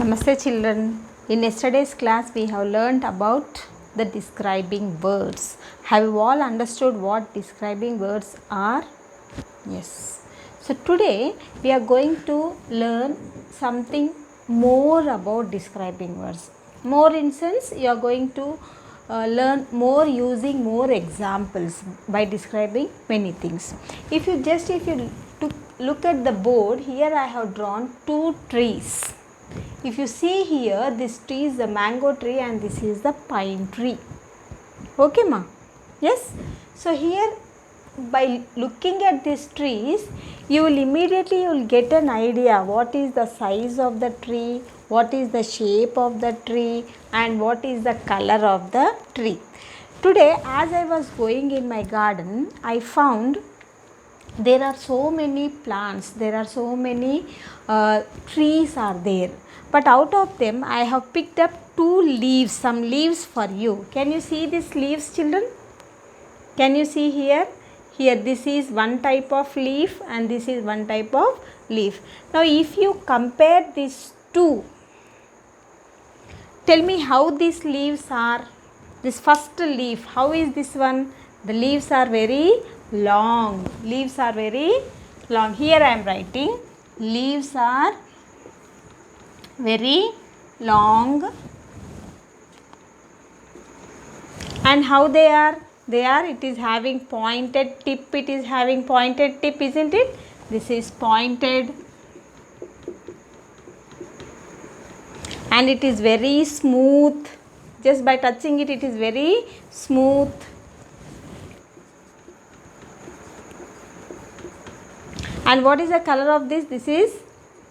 Namaste children. In yesterday's class we have learnt about the describing words. Have you all understood what describing words are? Yes. So today we are going to learn something more about describing words. More in sense you are going to learn more using more examples by describing many things. If you look at the board, here I have drawn two trees. If you see here, this tree is the mango tree and this is the pine tree. Okay ma? Yes? So here by looking at these trees, you will get an idea what is the size of the tree, what is the shape of the tree and what is the color of the tree. Today as I was going in my garden, I found there are so many plants, there are so many trees are there, but out of them I have picked up some leaves for you. Can you see these leaves, children? Can you see here? Here this is one type of leaf and this is one type of leaf. Now if you compare these two, tell me how these leaves are. This first leaf, how is this one? The leaves are very long. Leaves are very long. Here I am writing leaves are very long. And how they are? It is having pointed tip. It is having pointed tip, isn't it? This is pointed. And it is very smooth. Just by touching it, it is very smooth. And what is the color of this? This is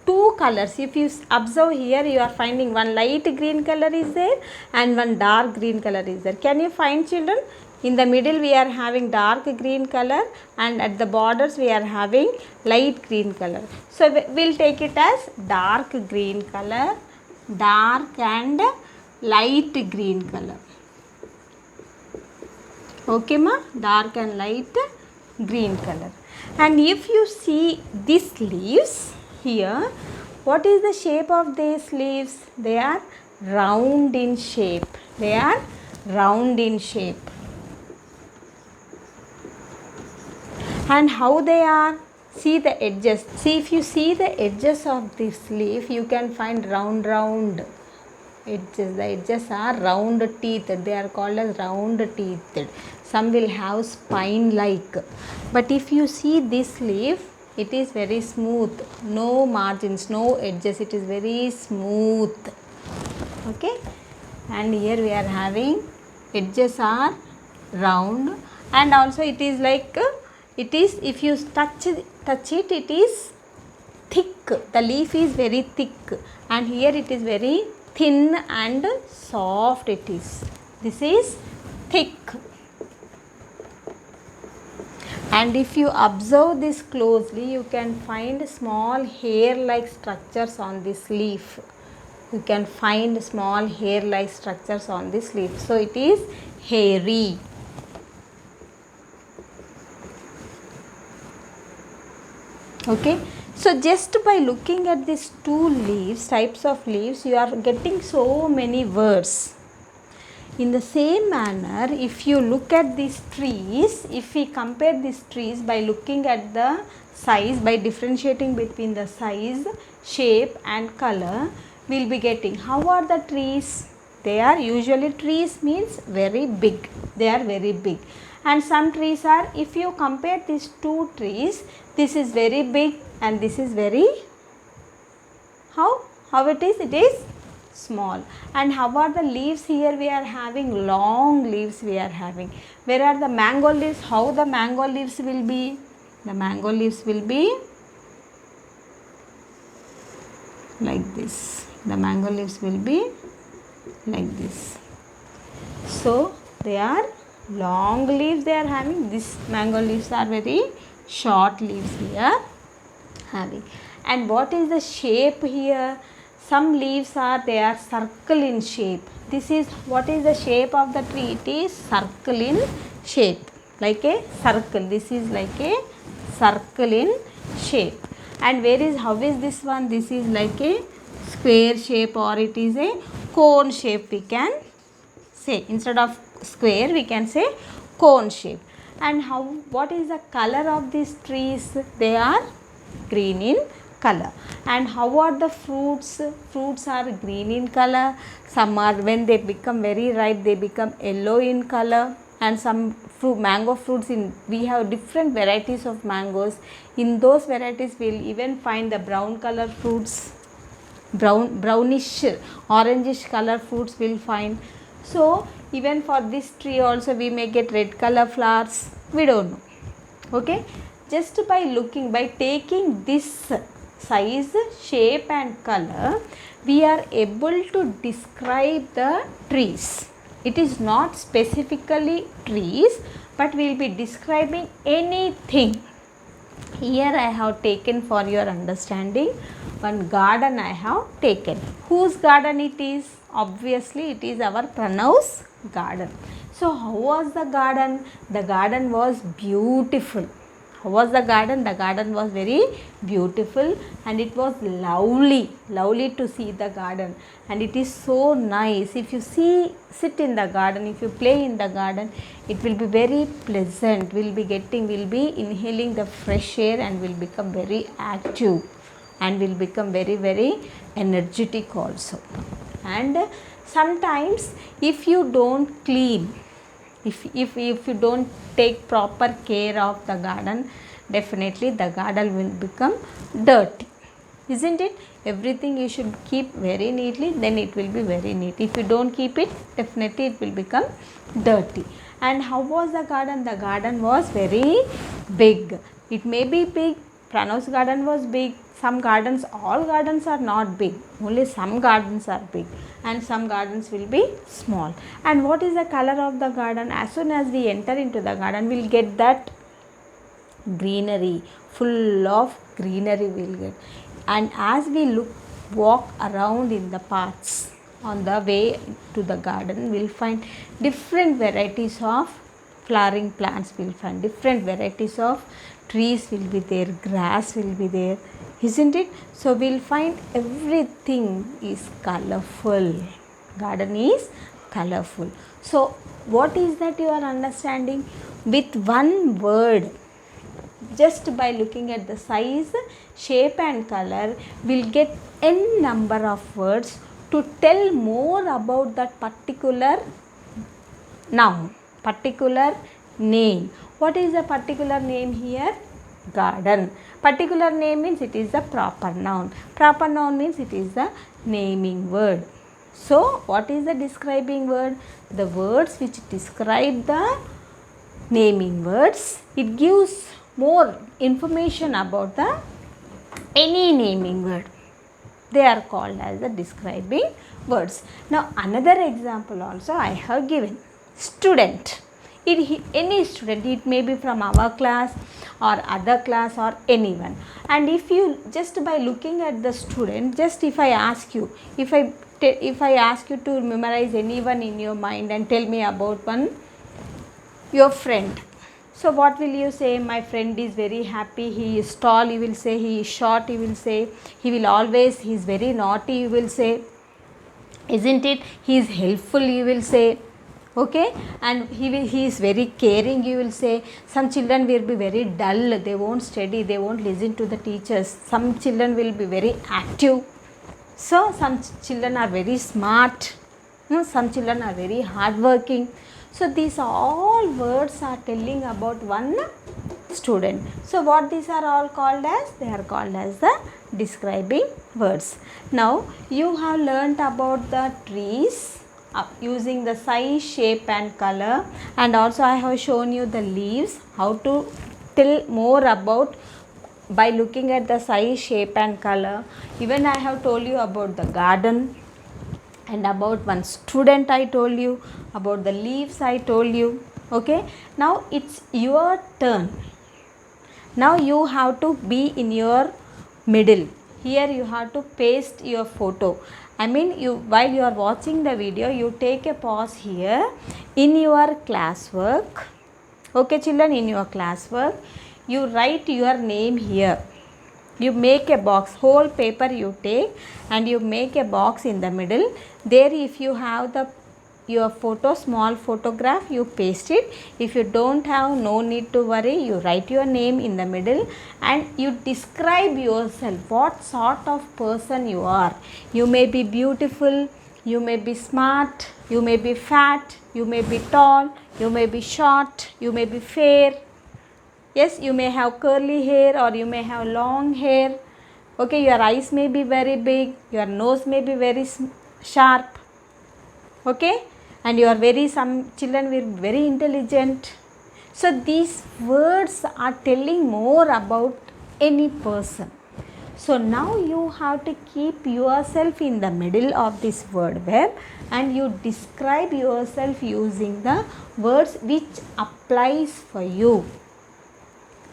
two colors. If you observe here, you are finding one light green color is there and one dark green color is there. Can you find, children? In the middle we are having dark green color and at the borders we are having light green color. So we will take it as dark green color, dark and light green color. Okay ma? Dark and light green color. And if you see these leaves here, what is the shape of these leaves? They are round in shape. They are round in shape. And how they are? See the edges. See, if you see the edges of this leaf, you can find round edges. The edges are round teeth. They are called as round teeth. Some will have spine like. But if you see this leaf, it is very smooth. No margins, no edges. It is very smooth. Okay. And here we are having edges are round and also it is like if you touch it, it is thick. The leaf is very thick and here it is very thin and soft it is. This is thick. And if you observe this closely, you can find small hair-like structures on this leaf. You can find small hair-like structures on this leaf. So it is hairy. Okay. So just by looking at these two leaves, types of leaves, you are getting so many words. In the same manner, if you look at these trees, if we compare these trees by looking at the size, by differentiating between the size, shape and color, we will be getting how are the trees? They are usually, trees means very big. They are very big. And some trees are, if you compare these two trees, this is very big and this is very, how it is? It is small. And how are the leaves? Here we are having long leaves we are having. Where are the mango leaves? How the mango leaves will be? The mango leaves will be like this. The mango leaves will be like this. So they are long leaves they are having. This mango leaves are very short leaves we are having. And what is the shape here? Some leaves are, they are circle in shape. This is, what is the shape of the tree? It is circle in shape, like a circle. This is like a circle in shape. And how is this one? This is like a square shape or it is a cone shape, we can say. Instead of square we can say cone shape. And what is the color of these trees? They are green in color. And how are the fruits? Fruits are green in color. Some are, when they become very ripe, they become yellow in color. And some mango fruits, we have different varieties of mangoes. In those varieties we will even find the brown color fruits, brownish orangish color fruits will find. So even for this tree also we may get red color flowers, we don't know. Okay, just by looking, by taking this size, shape and color, we are able to describe the trees. It is not specifically trees, but we will be describing anything. Here I have taken for your understanding one garden I have taken. Whose garden it is? Obviously it is our Pranav's garden. So how was the garden? The garden was beautiful. How was the garden? The garden was very beautiful and it was lovely to see the garden, and it is so nice. If you sit in the garden, if you play in the garden, it will be very pleasant. We'll be inhaling the fresh air and will become very active and will become very energetic also. And sometimes if you don't clean, if you don't take proper care of the garden, definitely the garden will become dirty, isn't it? Everything you should keep very neatly, then it will be very neat. If you don't keep it, definitely it will become dirty. And how was the garden? The garden was very big. It may be big. Pranav's garden was big. Some gardens, all gardens are not big, only some gardens are big and some gardens will be small. And what is the color of the garden? As soon as we enter into the garden, we will get that greenery, full of greenery we will get. And as we walk around in the paths on the way to the garden, we will find different varieties of flowering plants, we will find different varieties of trees will be there, grass will be there, isn't it? So we will find everything is colorful. Garden is colorful. So what is that you are understanding? With one word, just by looking at the size, shape and color, we'll get n number of words to tell more about that particular noun, particular name. What is the particular name here? Garden. Particular name means it is the proper noun. Proper noun means it is the naming word. So what is the describing word? The words which describe the naming words. It gives more information about the any naming word. They are called as the describing words. Now another example also I have given. Student. Any student, it may be from our class or other class or anyone. And if you, just by looking at the student, just if I ask you, if I ask you to memorize anyone in your mind and tell me about your friend. So what will you say? My friend is very happy, he is tall, you will say. He is short, you will say. He is very naughty, you will say. Isn't it? He is helpful, you will say. Okay, and he is very caring, you will say. Some children will be very dull, they won't study, they won't listen to the teachers. Some children will be very active. So some children are very smart, some children are very hardworking. So these all words are telling about one student. So what these are all called as? They are called as the describing words. Now you have learnt about the trees using the size, shape and color, and also I have shown you the leaves, how to tell more about by looking at the size, shape and color. Even I have told you about the garden and about one student I told you, about the leaves I told you. Okay, now it's your turn. Now you have to be in your middle. Here you have to paste your photo. I mean, while you are watching the video, you take a pause here in your classwork. Okay children, in your classwork, you write your name here. You make a box, whole paper you take and you make a box in the middle. There if you have your photo, small photograph, you paste it. If you don't have, no need to worry, you write your name in the middle and you describe yourself, what sort of person you are. You may be beautiful, you may be smart, you may be fat, you may be tall, you may be short, you may be fair. Yes, you may have curly hair or you may have long hair. Okay, your eyes may be very big, your nose may be very sharp. Okay, and you are some children will be very intelligent. So these words are telling more about any person. So now you have to keep yourself in the middle of this word web and you describe yourself using the words which applies for you,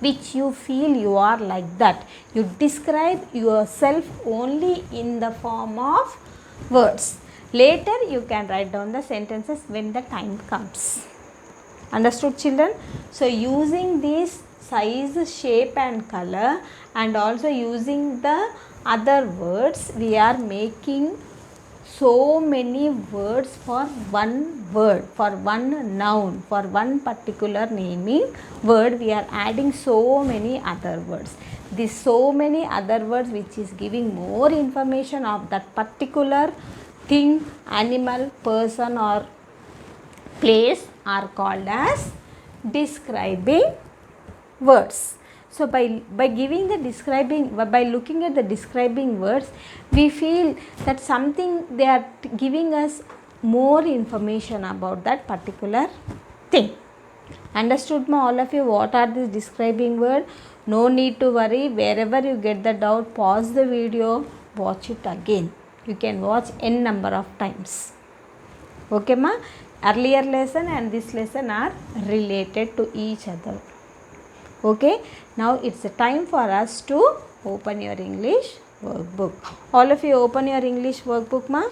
which you feel you are like that. You describe yourself only in the form of words. Later you can write down the sentences when the time comes. Understood, children? So using this size, shape and color and also using the other words, we are making so many words for one word, for one noun, for one particular naming word. We are adding so many other words. These so many other words which is giving more information of that particular thing, animal, person or place are called as describing words. So by giving the describing, by looking at the describing words, we feel that something they are giving us more information about that particular thing. Understood ma all of you what are these describing word? No need to worry, wherever you get the doubt, pause the video, watch it again. You can watch n number of times. Okay ma? Earlier lesson and this lesson are related to each other. Okay, now it's a time for us to open your English workbook. All of you open your English workbook ma.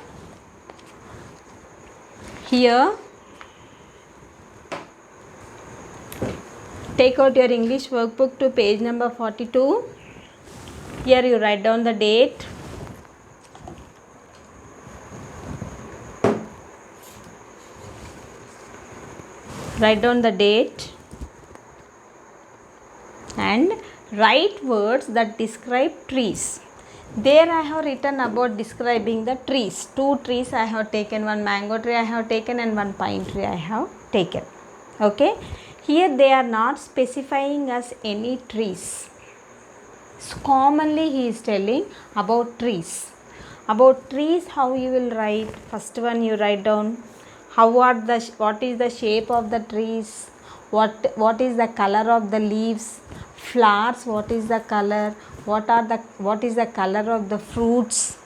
Here take out your English workbook to page number 42. Here you write down the date. Write down the date and write words that describe trees. There I have written about describing the trees. 2 trees I have taken, one mango tree I have taken and one pine tree I have taken. Okay, here they are not specifying us any trees. So commonly he is telling about trees. About trees, how you will write? First one you write down what is the shape of the trees, what is the color of the leaves, flowers, what is the color, what is the color of the fruits.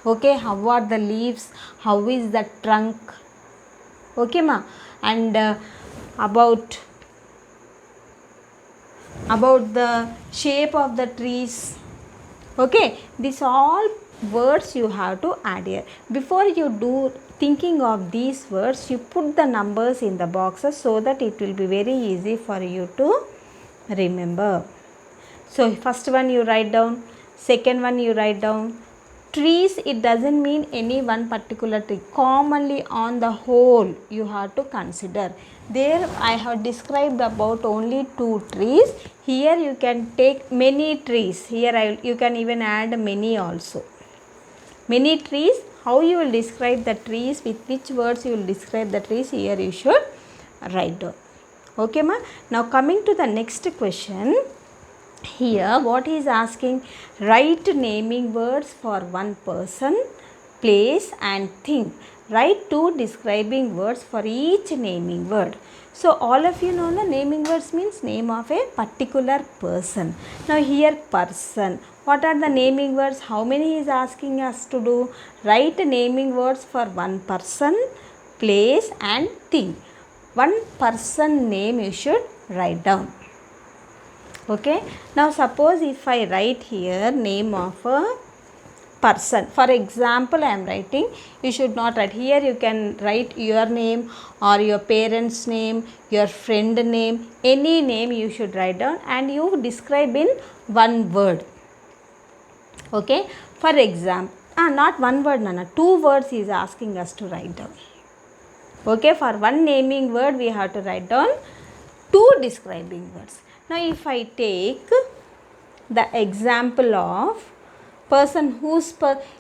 Okay, how are the leaves, how is the trunk. Okay ma, and about the shape of the trees. Okay, these all words you have to add here. Before you do thinking of these words, you put the numbers in the boxes so that it will be very easy for you to remember. So first one you write down, second one you write down. Trees, it doesn't mean any one particular tree. Commonly on the whole you have to consider. There I have described about only 2 trees. Here you can take many trees. Here you can even add many also. Many trees, how you will describe the trees, with which words you will describe the trees, here you should write down. Okay ma. Now coming to the next question. Here what he is asking, write naming words for one person, place and thing. Write 2 describing words for each naming word. So all of you know the naming words means name of a particular person. Now here person. What are the naming words? How many he is asking us to do? Write naming words for one person, place and thing. One person name you should write down. Okay. Now suppose if I write here name of a person. For example, I am writing, you should not write. Here you can write your name or your parents' name, your friend name, any name you should write down and you describe in one word. Okay, for example, not one word, Nana, 2 words he is asking us to write down. Okay, for one naming word we have to write down 2 describing words. Now if I take the example of person whose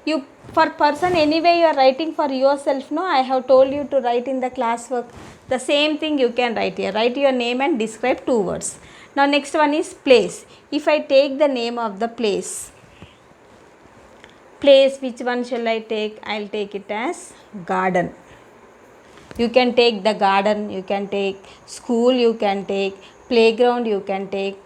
you for person anyway you are writing for yourself, no, I have told you to write in the classwork. The same thing you can write here. Write your name and describe 2 words. Now next one is place. If I take the name of the place, which one shall I take? I will take it as garden. You can take the garden, you can take school, you can take playground, you can take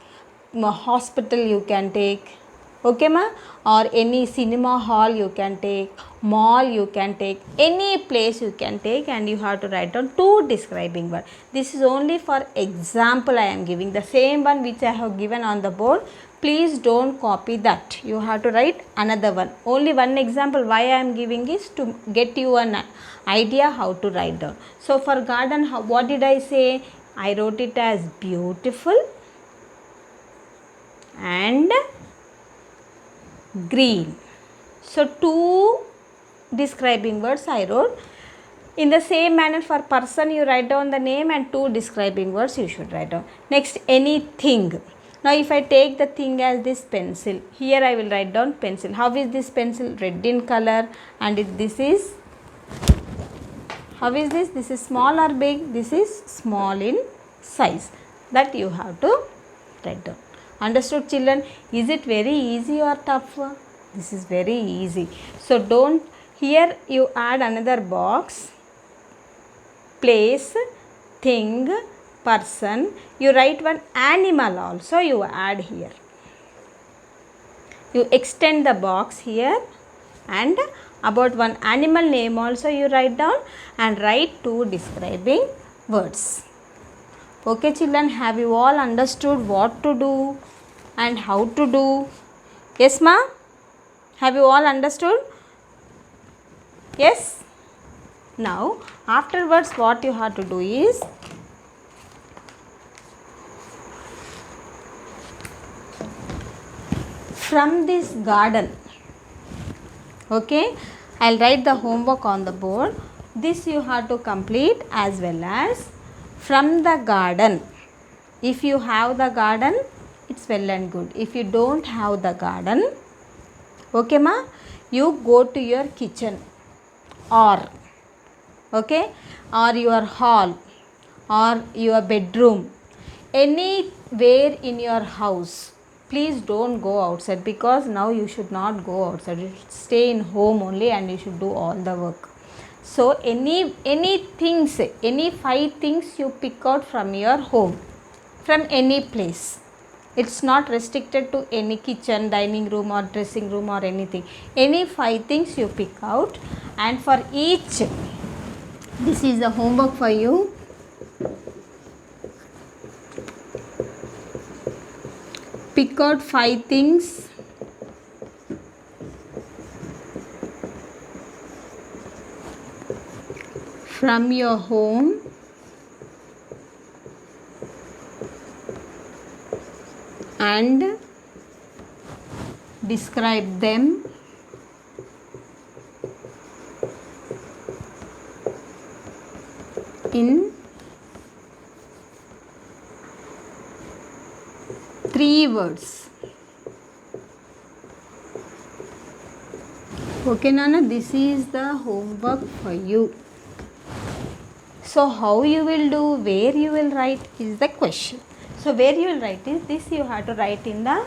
hospital, you can take, okay ma, or any cinema hall you can take, mall you can take, any place you can take, and you have to write down 2 describing words. This is only for example I am giving. The same one which I have given on the board, please don't copy that. You have to write another one. Only one example why I am giving is to get you an idea how to write down. So for garden, what did I say? I wrote it as beautiful and green. So 2 describing words I wrote. In the same manner for person you write down the name and 2 describing words you should write down. Next, anything. Now if I take the thing as this pencil, here I will write down pencil. How is this pencil? Red in color, and this is, how is this? This is small or big? This is small in size. That you have to write down. Understood, children? Is it very easy or tough? This is very easy. So don't, here you add another box, place, thing, person. You write one animal also you add here. You extend the box here, and about one animal name also you write down, and write 2 describing words. Okay children, have you all understood what to do and how to do? Yes ma? Have you all understood? Yes? Now afterwards what you have to do is, from this garden, okay, I will write the homework on the board. This you have to complete, as well as from the garden. If you have the garden, it's well and good. If you don't have the garden, okay ma, you go to your kitchen, or okay, or your hall, or your bedroom, anywhere in your house. Please don't go outside, because now you should not go outside. You should stay in home only, and you should do all the work. So any things, any 5 things you pick out from your home, from any place. It's not restricted to any kitchen, dining room or dressing room or anything. Any 5 things you pick out, and for each, this is the homework for you. Pick out 5 things from your home and describe them in 3 words. Okay Nana, this is the homework for you. So how you will do, where you will write is the question. So where you will write is this, you have to write in the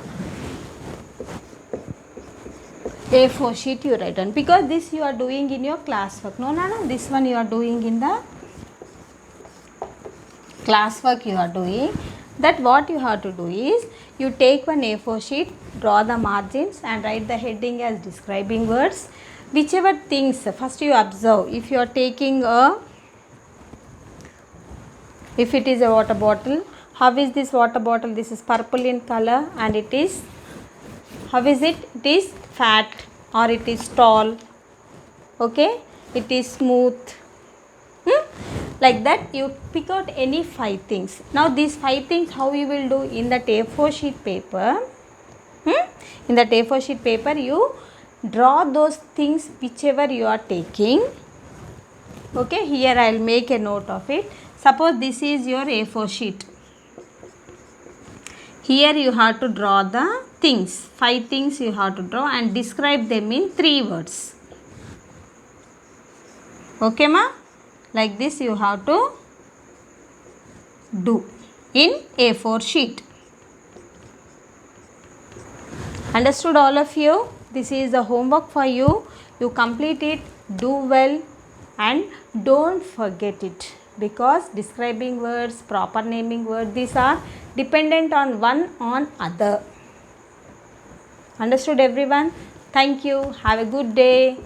A4 sheet you write on, because this you are doing in your classwork. No Nana, this one you are doing in the classwork you are doing. That what you have to do is, you take one A4 sheet, draw the margins and write the heading as describing words. Whichever things, first you observe. If you are taking if it is a water bottle, how is this water bottle? This is purple in color, and it is, how is it? It is fat, or it is tall, okay, it is smooth. Like that you pick out any 5 things. Now these 5 things how you will do in that A4 sheet paper, In that A4 sheet paper, you draw those things whichever you are taking. Okay, here I will make a note of it. Suppose this is your A4 sheet. Here you have to draw the things, 5 things you have to draw and describe them in 3 words. Okay ma? Like this you have to do in A4 sheet. Understood all of you? This is the homework for you. You complete it, do well and don't forget it, because describing words, proper naming words, these are dependent on one on other. Understood everyone? Thank you. Have a good day.